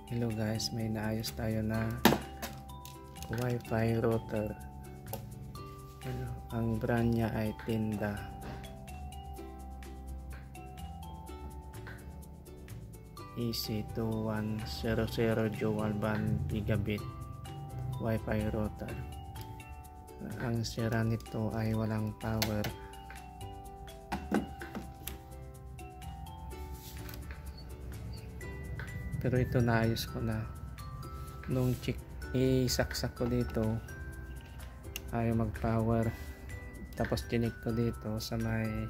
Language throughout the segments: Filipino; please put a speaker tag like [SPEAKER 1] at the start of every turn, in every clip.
[SPEAKER 1] Hello guys, may naayos tayo na Wi-Fi router. Ang brand niya ay Tinda. EC2100 dual band gigabit Wi-Fi router. Ang sira nito ay walang power. Pero ito naayos ko na. Nung isaksak ko dito, ayaw mag power. Tapos tinik ko dito sa may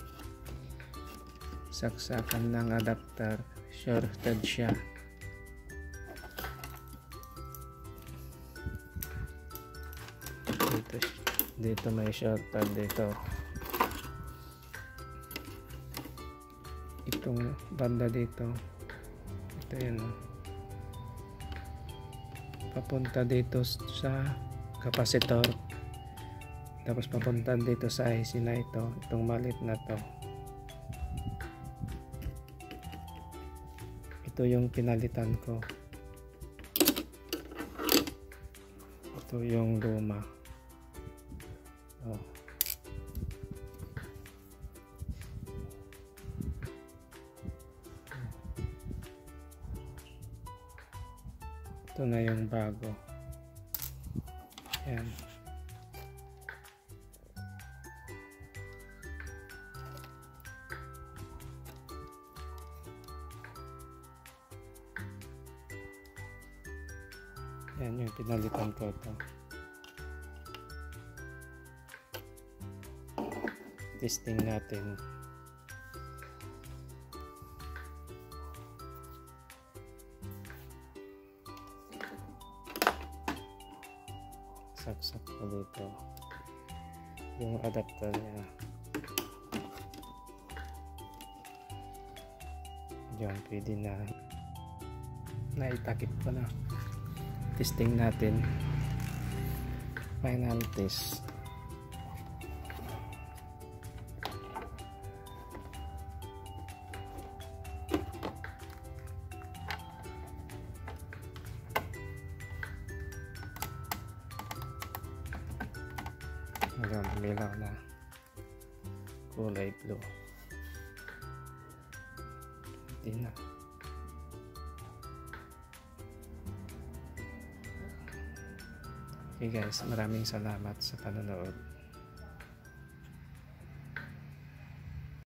[SPEAKER 1] saksakan ng adapter, shorted siya. Dito may shorted dito. Itong banda dito, ito yun, papunta dito sa capacitor, tapos papunta dito sa IC na ito, itong maliit na to. Ito yung pinalitan ko, ito yung luma. Ito na yung bago. Ayan. Ayan yung pinalitan ko ito. Testing natin. Saksak ko dito yung adapter niya. Diyan pwede na naitakip ko na. Testing natin, final test. Hanggang umilaw na kulay blue. Hindi na. Okay guys, maraming salamat sa panonood.